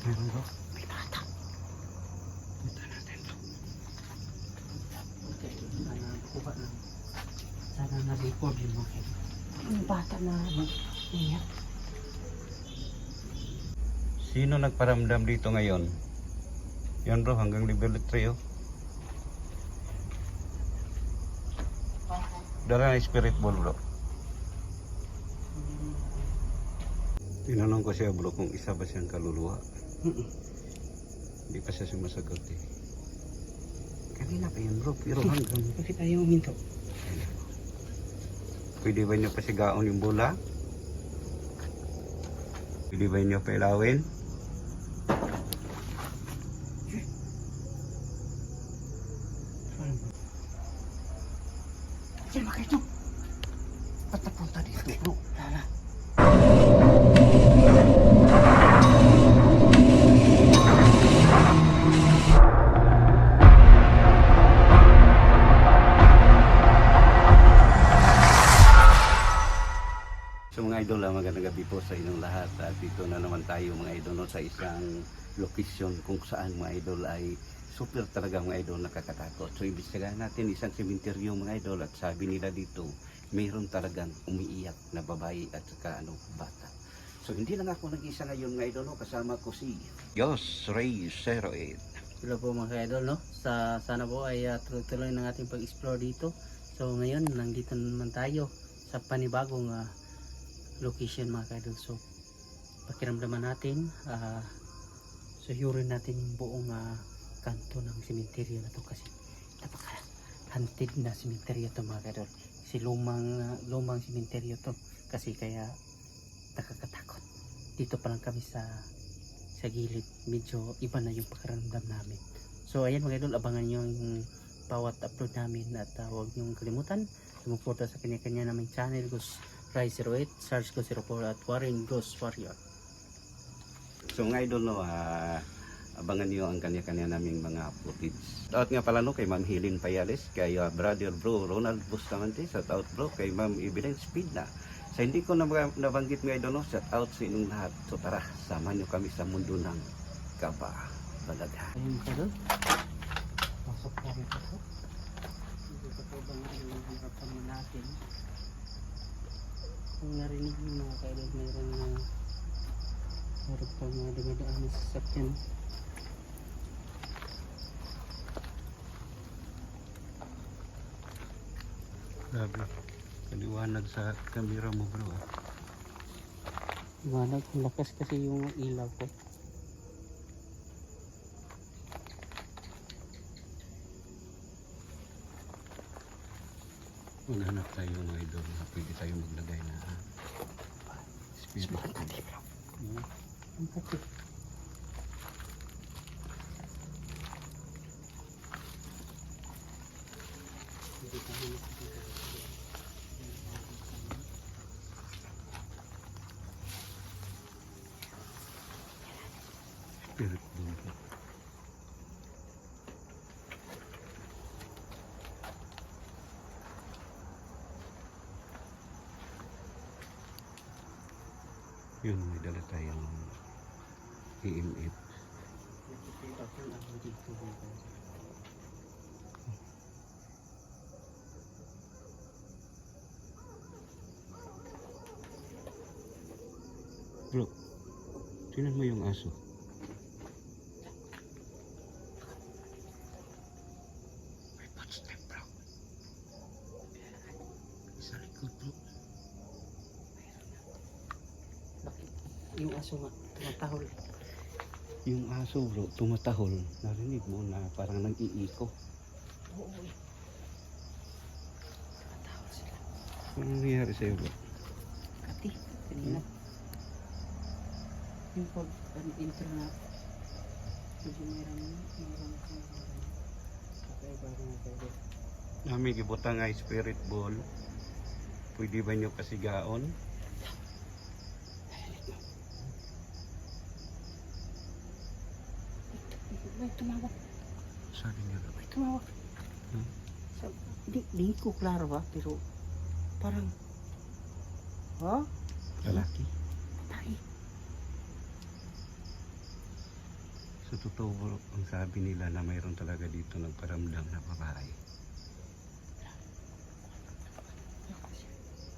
Meron bro. May bata. Punta natin bro. Okay, sana nakuha na. Sana na-record yung mga kayo. Yung bata na iyak. Sino nagparamdam dito ngayon? Yan bro, hanggang level 3 oh. Dala na spirit ball bro. Tinanong ko siya bro kung isa ba siyang kaluluwa. Hindi pa siya sumasagot eh. Kanina pa yun bro, pero hanggang... Bakit ayaw uminto? Pwede ba niyo pasigaon yung bola? Pwede ba niyo pailawin? Sino ba kayo? Ba't napunta dito bro? Lala. So mga idol, magandang gabi po sa inyong lahat. At dito na naman tayo mga idol no, sa isang location kung saan mga idol ay super talaga mga idol nakakatakot. So imbestigahan natin isang sementeryo mga idol at sabi nila dito mayroon talagang umiiyak na babae at saka bata. So hindi lang ako nag-isa ngayon mga idol no, kasama ko si Yos Ray 08. Hello po mga idol no. Sana po ay tuloy-tuloy ng ating pag-explore dito. So ngayon nandito naman tayo sa panibagong location mga idol. So pakiramdaman natin suyurin natin yung buong kanto ng sementeryo na to kasi napaka-haunted na sementeryo to mga idol. Kasi lumang sementeryo to kasi kaya nakakatakot. Dito pa lang kami sa gilid, medyo iba na yung pakiramdam namin. So ayan mga idol, abangan nyo yung bawat upload namin at huwag nyo kalimutan sumuporta sa kanya-kanya naming channel Ghost Ray 08, Search ko 04 at Warren Ghost Warrior. So mga idol no, abangan niyo ang kanya-kanya naming mga footage. Shoutout nga pala no kay Ma'am Helen Payales, kay brother bro Ronald Bustamante, shoutout bro kay Ma'am Evelyn Speedna. Sa hindi ko nabanggit mga idol no, shoutout sa inyong lahat. So tara, samahan niyo kami sa mundo ng kababalaghan. Ayun ka doon. Pasok kami pasok. Dito po ba nga yung harapan natin? Kung narinig yung mga kailog, mayroon pang dumadaan na sasakyan. Grabe, kaliwanag sa kamera mo bro. Liwanag, lakas kasi yung ilaw ko. Maghanap tayo mga idol na pwede tayo maglagay na spirit. Ang pati. Spirit ball. Yun, may dala tayong EMF. Bro, tingnan mo yung aso. May footstep bro. Sa likod bro. Yung aso nga, tumatahol. Yung aso bro, tumatahol. Narinig mo na parang nag-iiko. Oo. Tumatahol sila. Ano nangyayari sa'yo bro? Kati, kanina. Yung pag-intro na, medyo mayroon kakaiba na pwede. Nami gibutang nga spirit ball. Pwede ba nyo pasigaon? May tumawag. Sabi niya bro. May tumawag. Di ko klaro ba, pero parang Lalaki. patay. So totoo bro, ang sabi nila na mayroon talaga dito nagparamdam na babae.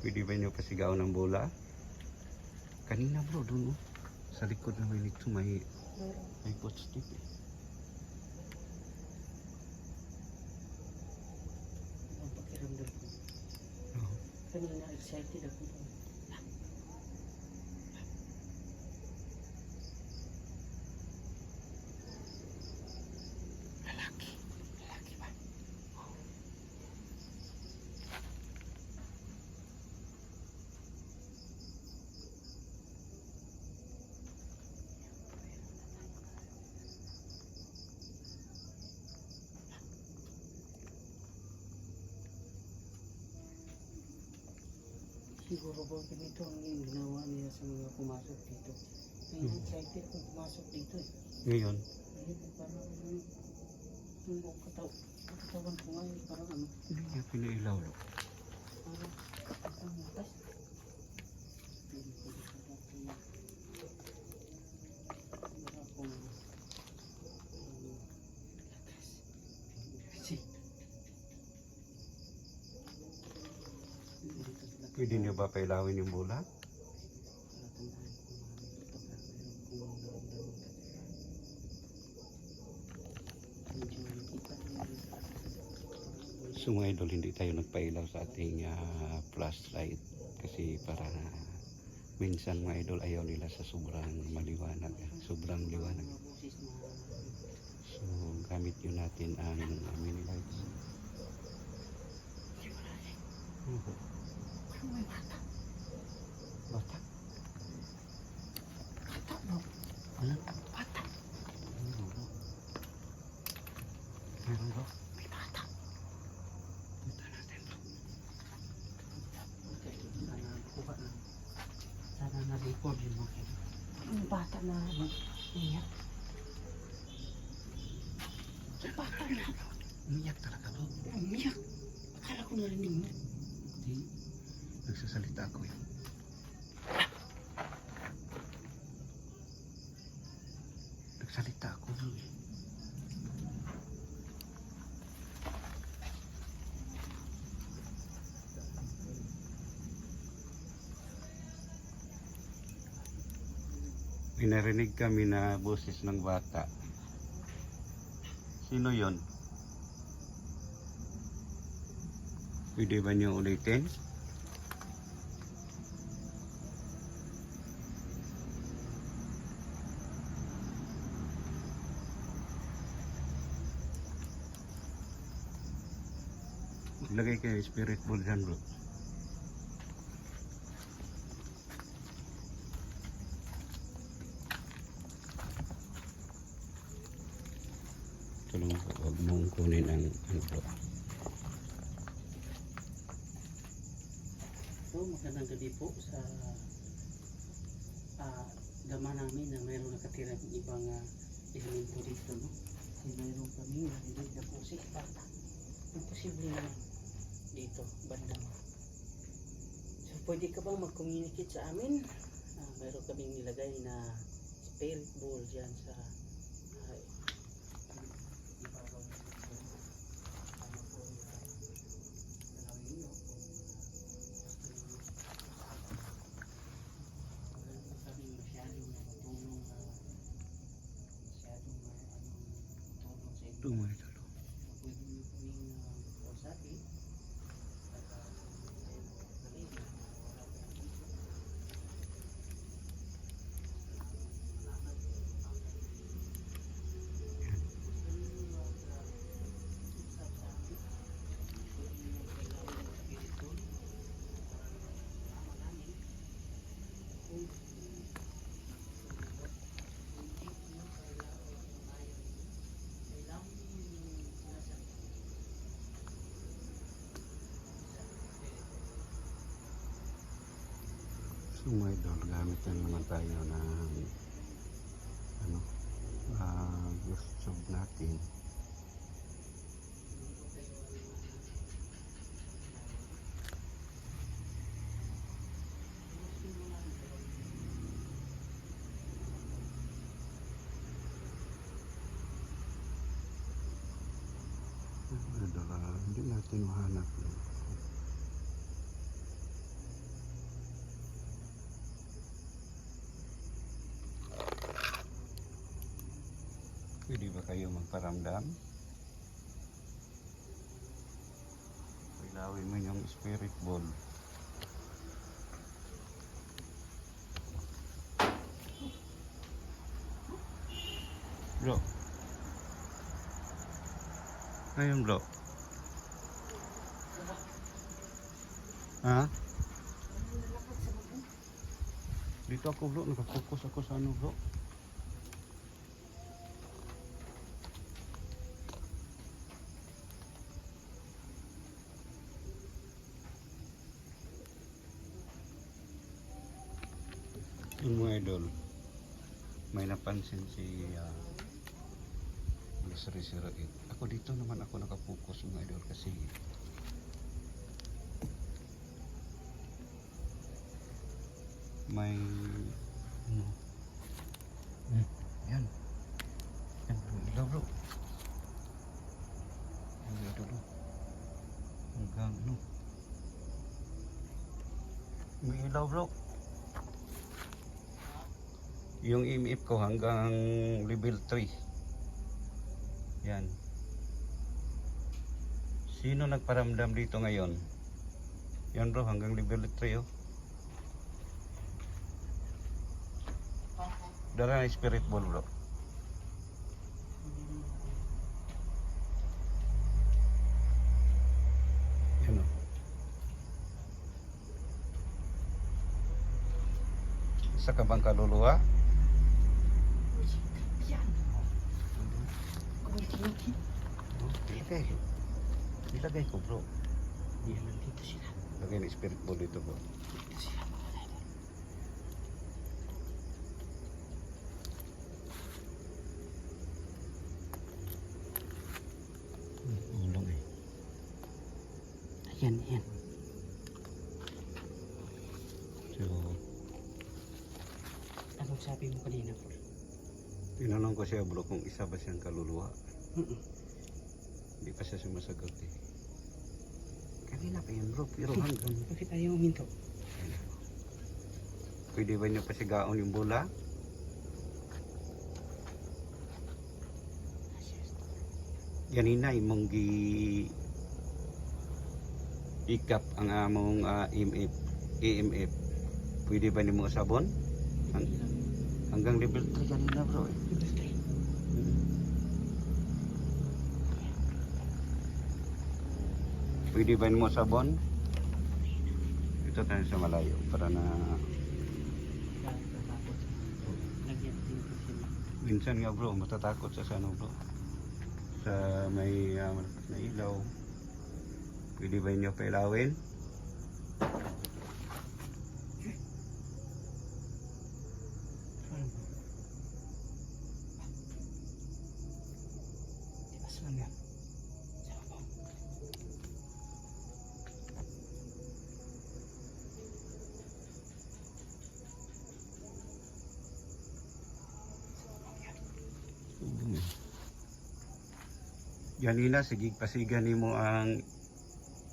Pwede ba nyo pasigaw ng bola? Kanina bro, doon oh. Sa likod naman nito may footstep eh. Ang pakiramdam ko. Oo. Kanina excited ako. Lalaki ba? Siguro ba ganito ang ginawa nila sa mga pumasok dito. Kaya excited akong pumasok dito eh. Ngayon, Ayun, parang yung buong katawan ko ngayon, parang ano, hindi niya pinailaw bro. parang ang lakas. Hindi ko dito natin para akong lakas. Kasi, dito sila. Pwede niyo ba pailawin yung bola? Natatandaan ko mga dito pero meron kong nararamdaman kasi medyo nakita niya So mga idol, hindi tayo nagpailaw sa ating flashlight kasi para minsan mga idol ayaw nila sa sobrang maliwanag, sobrang liwanag. mga boses na So gamit yun natin ang mini lights. Oo. parang may bata. Bata? Bata bro. Walang bata. Meron bro? May bata. Punta natin bro. Okay, sana nakuha na. Sana na-record yun mga kaibigan. Yung bata na umiyak. Yung bata na Umiyak talaga bro. umiyak. Akala ko narinig mo. Hindi. Nagsasalita ako eh. Nagsalita ako bro eh. May narinig kami na boses ng bata. Sino yon? Pwede ba niyo ulitin? Maglagay kayo spirit ball dyan bro. Tulong ko, huwag mong kunin ang ano bro. So, magandang gabi po sa gama namin na mayroong nakatirang ibang elemento dito, no? Kasi mayroong kami narinig na boses bata. Imposible naman dito, bandang. So, pwede ka bang mag-communicate sa amin? Mayroon kaming nilagay na spirit ball dyan sa ibabaw ng ito. Ano po yung dalawin nyo kung gusto nyo. Wala po kami masyadong matulong na masyadong tulong sa Ito inyo. mga idol. Pwede nyo kaming kausapin at kayo kaligid wala po dito. Salamat po sa pagkakalagay. Gusto nyo usap sa amin? Pwede nyo kailangan ng spirito para malaman namin kung hindi nyo kailangan ayaw nyo. Kailangan nyo yung sinasabi. So mga idol, gamit na naman tayo ng ano, ghost tube natin. Pinuhanap mo. Pwede ba kayo magparamdam? Ilawin mo yung spirit ball. Bro. Ayun bro. Ha? Dito ako bro, nakafokus ako sa ano bro. Yung mga idol, may napansin si Mr. 08. Ako dito naman ako nakafokus mga idol kasi may ano, yan bro, ilaw bro, yan idol bro, hanggang ano, may ilaw bro. Yung EMF ko hanggang level 3. Yan. Sino nagparamdam dito ngayon? Yan bro, hanggang level 3 oh. Dara na spirit ball bro. Yan oh. Isa ka bang kaluluwa? Ilagay ko bro. Yan, nandito sila. Lagay na spirit ball dito bro. Nandito sila. Ulong eh. Ayan, ayan. So, Anong sabi mo kanina po? tinanong ko siya bro kung isa ba siyang kaluluwa. Mm-mm. Hindi pa siya sumasagot eh. Kanina pa yun bro, pero hanggang Bakit ayaw uminto? pwede ba niyo pasigaon yung bola? Ganina imong gi ikap ang among EMF. Pwede ba nimo sabon? Hanggang level 3 ganina bro eh. Pwede ba nimo sabon? Ito tayo sa malayo para na Lagyan din ko sila. minsan nga bro matatakot sa ano bro. Sa may malakas na ilaw. Pwede ba niyo pailawin? Tipas lang yan. Sabaw. Ganina sige pasigan nimo ang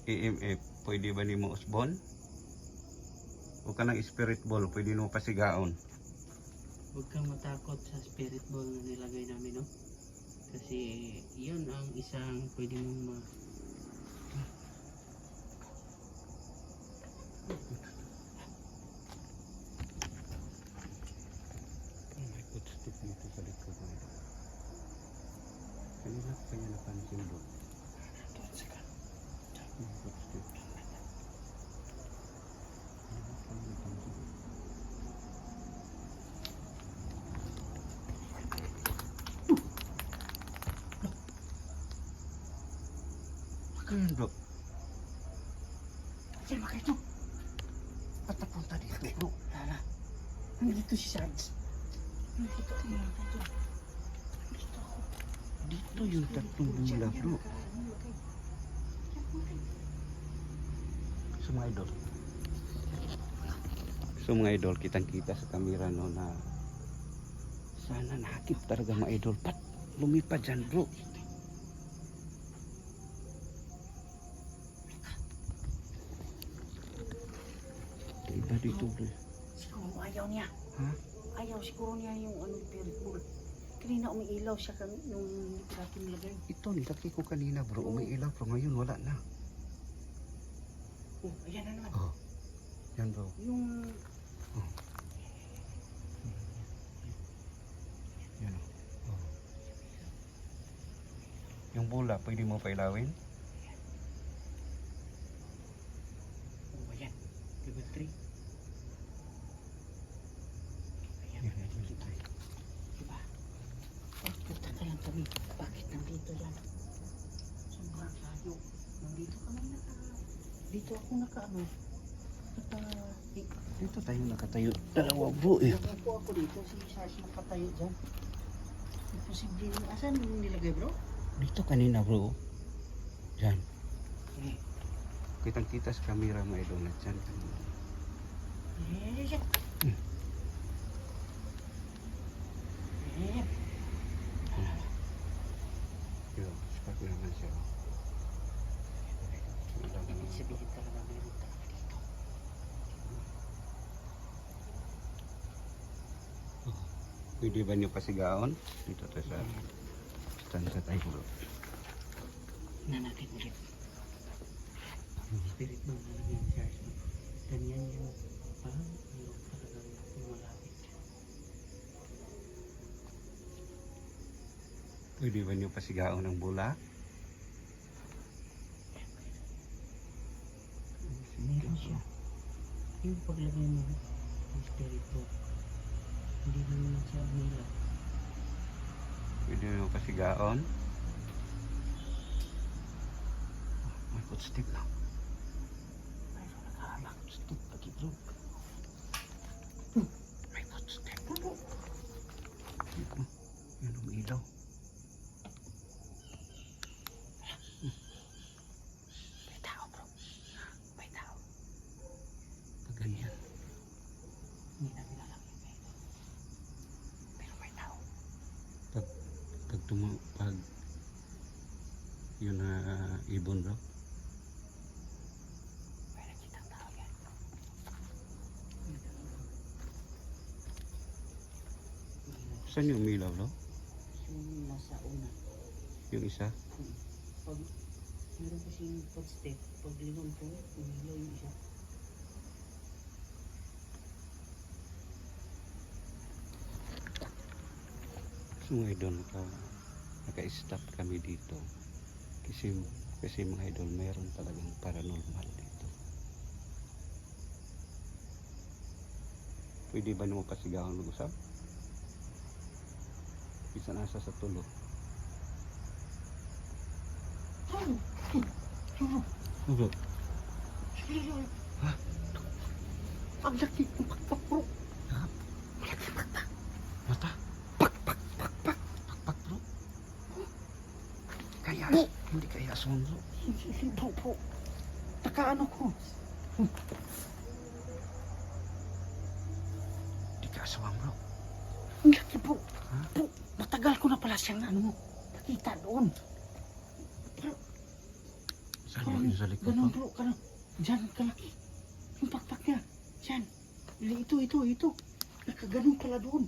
EMF. Pwede ba nimo usbon? O kanang spirit ball pwede nimo pasigaon. Huwag kang matakot sa spirit ball na nilagay namin, no? Kasi yun ang isang pwede mong Oh my God, stick dito sa likod mo ito. Kanina ko kanya napansin bro. Doon sa kan. Oh my God, stick. Kanina ko kanya napansin. Kaya bro. Diyan ba kayo? Ba't napunta dito bro? Lala. Nandito si Sarge. Nandito ko mga kayo. Nandito ako. Dito yung tatlong bula bro. So mga idol. So mga idol, kitang kita sa kamera no na sana nakakip talaga mga idol. Pat lumipad dyan bro. dito bro. Siguro ayaw niya. Ha? Ayaw siguro niya yung ano spirit board. Kanina umiilaw siya kan nung natin nilagay. Ito, nilaki ko kanina bro. Umiilaw pero ngayon wala na. Oh, ayan na naman. Oh. Yan bro. Yung Oh. Yan oh. Yung bola, pwede mo pailawin? oh, ayan. Level 3. Ayan, Yan, level level 3. Diba? Pagkataka lang kami. Bakit nandito yan? Sobrang layo. Nandito kami dito ako naka Dito tayo nakatayo. Dalawa bro eh. Nakapo ako dito. Si Sarge nakatayo dyan. Imposible yun. Asan yung nilagay bro? Dito kanina bro. Diyan. Eh, Kitang kita sa camera mo idol na dyan. eh, eh. Yo, sepak naman siya. Ibig sabihin talaga meron talaga dito. Pwede ba niyo pasigaon? Dito tayo sa stanza tayo bro. Na natin ulit. Spirit bang nalagay ni Sarge? Ganyan yung parang mayroon talaga yung malapit. Pwede ba niyo pasigaon ng bola? Meron siya. Yung paglagay mo ng spirit board, hindi naman siya umilaw. Pwede mo pasigaon? May footstep lang. Mayroon nakahabang step lagi bro. May footstep. Yan umilaw. May tao bro. May tao. Pag ganyan. Hindi namin alam yung may tao. Pero may tao. Pag yun na ibon bro. May nakitang tao yan. Saan yung umilaw bro? Yung nasa una. Yung isa? Pag meron kasing footstep, pag lingon ko, umilaw yung isa. So mga idol, naka-stop kami dito. Kasi mga idol, meron talagang paranormal dito. Pwede ba naman pasigahan mag-usap? Isa nasa sa tulo. Bro, Ang laki ng pakpak bro. Malaki pakpak. mata? Pakpak bro. Kaya, Bro. hindi kaya aswang bro. Hindi bro. Nakaano ko. Hindi ka aswang bro. Ang laki bro. Ha? Bro, matagal ko na pala siyang ano, nakita doon. Pero, Saan mo yung sa likod ganun bro? bro, ganun. Diyan, kalaki. Yung pakpak niya. Diyan. Ito. Nakaganon pala doon.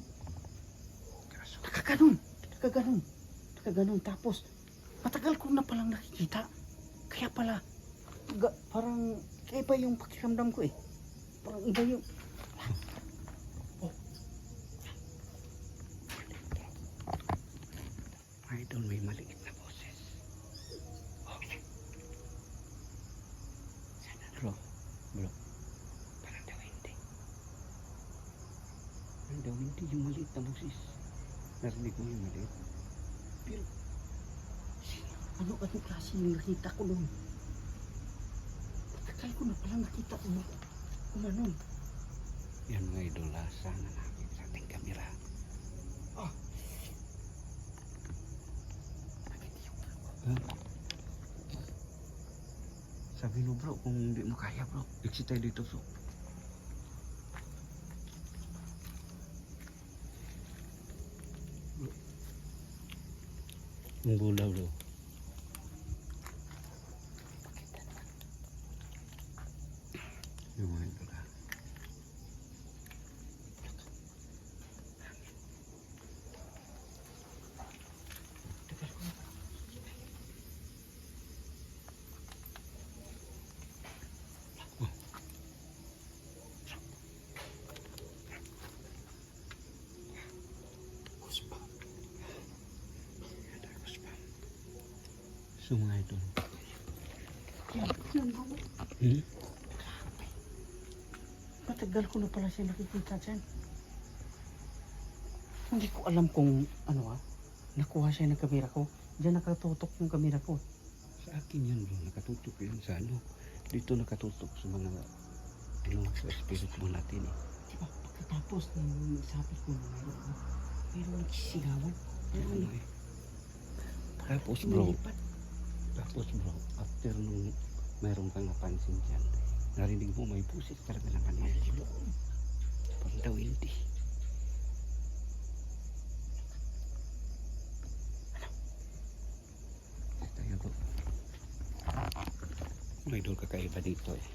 Kaso, Nakaganon. Tapos, matagal ko na palang nakikita. Kaya pala, parang, kaya iba yung pakiramdam ko eh. Parang iba yung, mga idol, may maliit na boses. Bro, parang daw hindi. Parang daw hindi yung maliit na boses. Narinig mo yung maliit? pero, ano klase yung nakita ko doon? Matagal ko na palang nakita ko kumanon. Yan mga idol, sana namin sa ating kamera. Ah. Sabi mo bro, kung hindi mo kaya bro, exit tayo dito bro. Ang bola bro. Yung mga idol So mga idol. Yan bro. Hmm? Matagal ko na pala siya nakikita dyan. Hindi ko alam kung ano nakuha siya ng kamera ko. Diyan nakatutok yung kamera ko. Sa akin yan bro, nakatutok yan sa ano. Dito nakatutok sa mga sa spirit mo natin eh. Diba pagkatapos ng sabi ko na mayroon nagsisigawan. Ano eh. Tapos bro, after nung mayroon kang napansin dyan, narinig mo may busis talaga ng kanina. Parang daw hindi. Ano? Tayo bro. May idol kakaiba dito eh.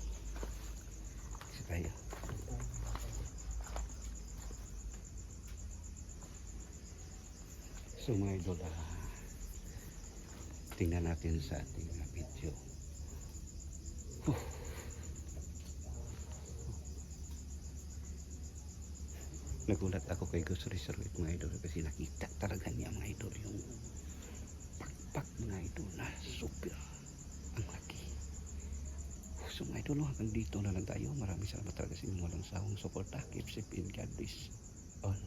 Kasi tayo. So mga idol, tingnan natin sa ating video. Nagulat ako kay Ghost Resort mga idol kasi nakita talaga niya mga idol yung pakpak mga idol na super ang laki. So mga idol, hanggang dito na lang tayo. Maraming salamat talaga sa inyong walang sawang suporta. Keep safe and God bless all.